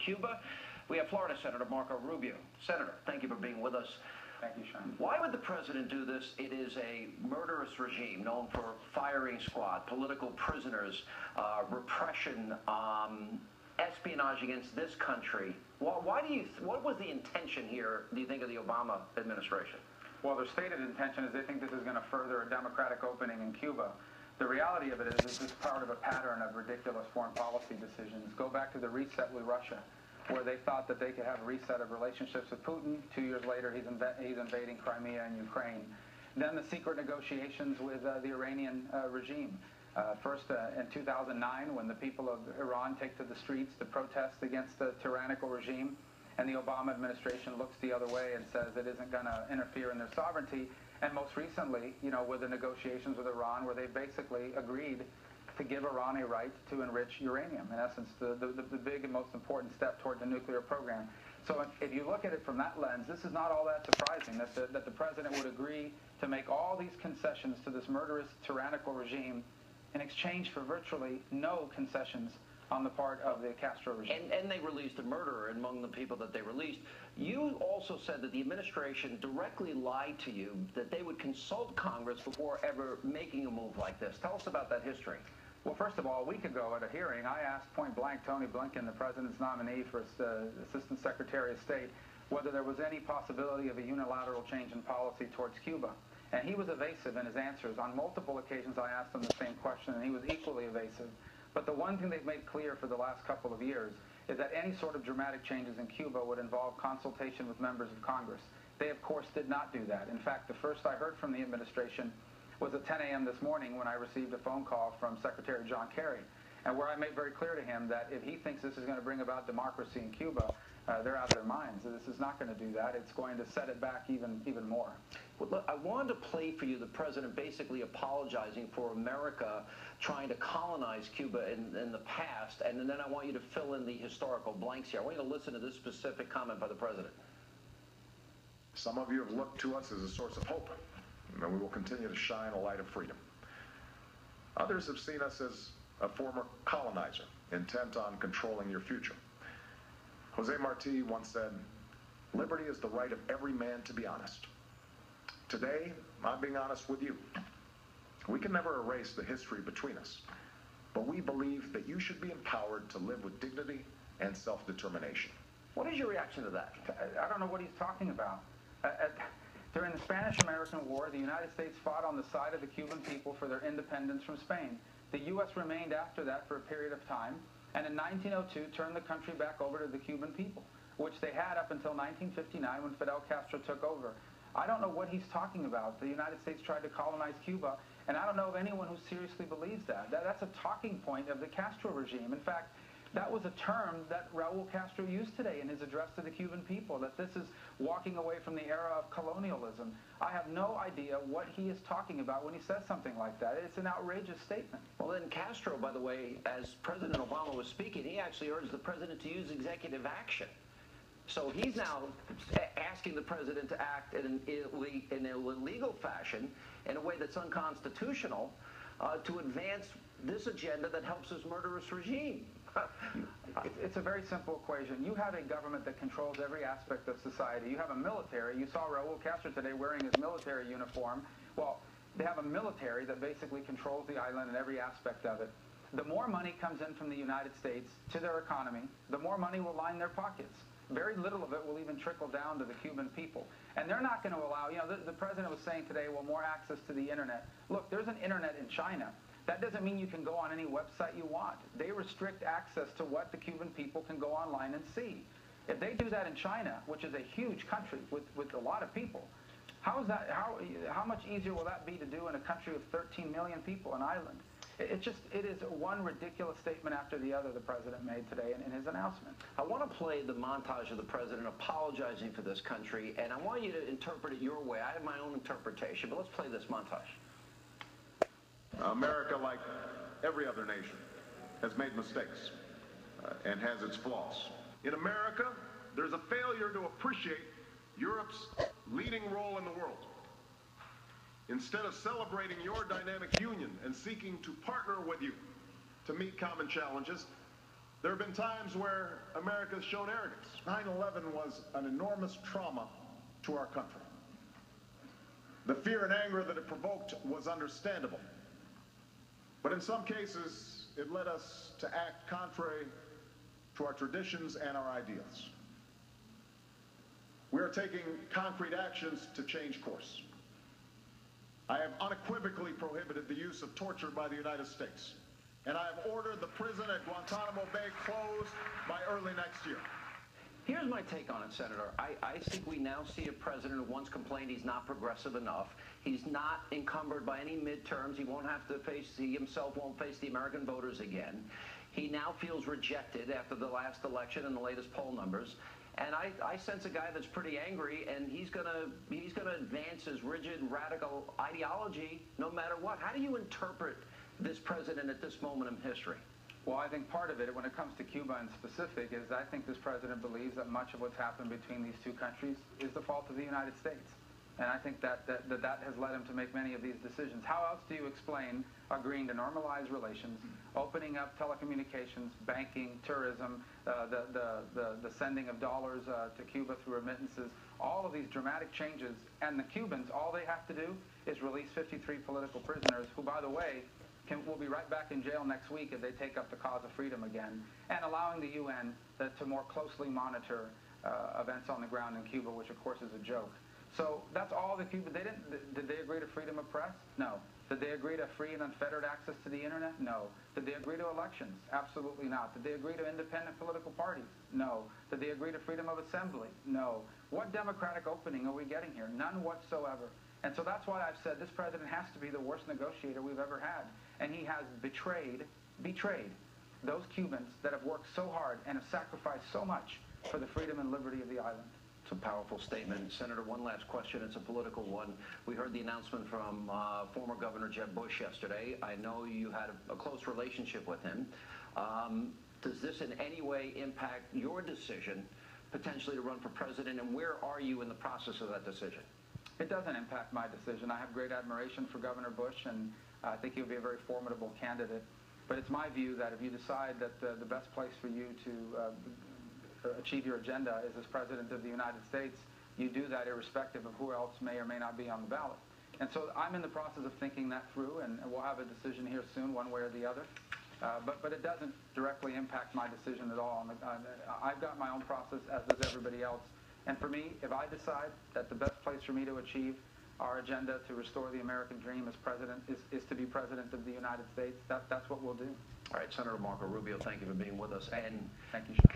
Cuba. We have Florida Senator Marco Rubio. Senator, thank you for being with us. Thank you, Sean. Why would the president do this? It is a murderous regime known for firing squad, political prisoners, repression, espionage against this country. What was the intention here, do you think, of the Obama administration? Well, their stated intention is they think this is going to further a democratic opening in Cuba. The reality of it is this is part of a pattern of ridiculous foreign policy decisions. Go back to the reset with Russia, where they thought that they could have a reset of relationships with Putin. 2 years later, he's invading Crimea and Ukraine. Then the secret negotiations with the Iranian regime. First, in 2009, when the people of Iran take to the streets to protest against the tyrannical regime, and the Obama administration looks the other way and says it isn't going to interfere in their sovereignty. And most recently, with the negotiations with Iran, where they basically agreed to give Iran a right to enrich uranium. In essence, the big and most important step toward the nuclear program. So if you look at it from that lens, this is not all that surprising that the president would agree to make all these concessions to this murderous, tyrannical regime in exchange for virtually no concessions on the part of the Castro regime. And they released a murderer among the people that they released. You also said that the administration directly lied to you, that they would consult Congress before ever making a move like this. Tell us about that history. Well, first of all, a week ago at a hearing, I asked point blank Tony Blinken, the president's nominee for Assistant Secretary of State, whether there was any possibility of a unilateral change in policy towards Cuba. And he was evasive in his answers. On multiple occasions, I asked him the same question, and he was equally evasive. But the one thing they've made clear for the last couple of years is that any sort of dramatic changes in Cuba would involve consultation with members of Congress. They, of course, did not do that. In fact, the first I heard from the administration was at 10 a.m. this morning when I received a phone call from Secretary John Kerry, and where I made very clear to him that if he thinks this is going to bring about democracy in Cuba, they're out of their minds. This is not going to do that. It's going to set it back even more. Well, look, I wanted to play for you the president basically apologizing for America trying to colonize Cuba in the past, and then I want you to fill in the historical blanks here. I want you to listen to this specific comment by the president. Some of you have looked to us as a source of hope, and we will continue to shine a light of freedom. Others have seen us as a former colonizer, intent on controlling your future. Jose Marti once said, "Liberty is the right of every man to be honest." Today, I'm being honest with you. We can never erase the history between us, but we believe that you should be empowered to live with dignity and self-determination. What is your reaction to that? I don't know what he's talking about. During the Spanish-American War, the United States fought on the side of the Cuban people for their independence from Spain. The U.S. remained after that for a period of time, and in 1902 turned the country back over to the Cuban people, which they had up until 1959 when Fidel Castro took over. I don't know what he's talking about. The United States tried to colonize Cuba, and I don't know of anyone who seriously believes that. That's a talking point of the Castro regime. In fact, that was a term that Raul Castro used today in his address to the Cuban people, that this is walking away from the era of colonialism. I have no idea what he is talking about when he says something like that. It's an outrageous statement. Well, then Castro, by the way, as President Obama was speaking, he actually urged the president to use executive action. So he's now asking the president to act in an illegal fashion, in a way that's unconstitutional, to advance this agenda that helps his murderous regime. It's a very simple equation. You have a government that controls every aspect of society. You have a military. You saw Raul Castro today wearing his military uniform. Well, they have a military that basically controls the island and every aspect of it. The more money comes in from the United States to their economy, the more money will line their pockets. Very little of it will even trickle down to the Cuban people. And they're not going to allow, the president was saying today, well, more access to the internet. Look, there's an internet in China. That doesn't mean you can go on any website you want. They restrict access to what the Cuban people can go online and see. If they do that in China, which is a huge country with a lot of people, how much easier will that be to do in a country of 13 million people, an island? It is one ridiculous statement after the other the president made today in his announcement. I want to play the montage of the president apologizing for this country, and I want you to interpret it your way. I have my own interpretation, but let's play this montage. America, like every other nation, has made mistakes and has its flaws. In America, there's a failure to appreciate Europe's leading role in the world. Instead of celebrating your dynamic union and seeking to partner with you to meet common challenges, There have been times where America has shown arrogance. 9/11 was an enormous trauma to our country. The fear and anger that it provoked was understandable. But in some cases, it led us to act contrary to our traditions and our ideals. We are taking concrete actions to change course. I have unequivocally prohibited the use of torture by the United States, and I have ordered the prison at Guantanamo Bay closed by early next year. Here's my take on it, Senator. I think we now see a president who once complained he's not progressive enough. He's not encumbered by any midterms. He won't have to face, he himself won't face the American voters again. He now feels rejected after the last election and the latest poll numbers. And I sense a guy that's pretty angry, and he's gonna advance his rigid, radical ideology no matter what. How do you interpret this president at this moment in history? Well, I think part of it, when it comes to Cuba in specific, is I think this president believes that much of what's happened between these two countries is the fault of the United States. And I think that has led him to make many of these decisions. How else do you explain agreeing to normalize relations, opening up telecommunications, banking, tourism, the sending of dollars to Cuba through remittances, all of these dramatic changes, and the Cubans, all they have to do is release 53 political prisoners, who, by the way, will be right back in jail next week if they take up the cause of freedom again, and allowing the UN to more closely monitor events on the ground in Cuba, which of course is a joke. So that's all the Cuban. Did they agree to freedom of press? No. Did they agree to free and unfettered access to the internet? No. Did they agree to elections? Absolutely not. Did they agree to independent political parties? No. Did they agree to freedom of assembly? No. What democratic opening are we getting here? None whatsoever. And so that's why I've said this president has to be the worst negotiator we've ever had. And he has betrayed those Cubans that have worked so hard and have sacrificed so much for the freedom and liberty of the island. It's a powerful statement. Senator, one last question. It's a political one. We heard the announcement from former Governor Jeb Bush yesterday. I know you had a close relationship with him. Does this in any way impact your decision potentially to run for president, and where are you in the process of that decision? It doesn't impact my decision. I have great admiration for Governor Bush, and I think he'll be a very formidable candidate. But it's my view that if you decide that the best place for you to achieve your agenda is as President of the United States, you do that irrespective of who else may or may not be on the ballot. And so I'm in the process of thinking that through, and we'll have a decision here soon, one way or the other. But it doesn't directly impact my decision at all. I've got my own process, as does everybody else. And for me, if I decide that the best place for me to achieve our agenda to restore the American dream as president is to be president of the United States, that's what we'll do. All right, Senator Marco Rubio, thank you for being with us. And thank you, Sean.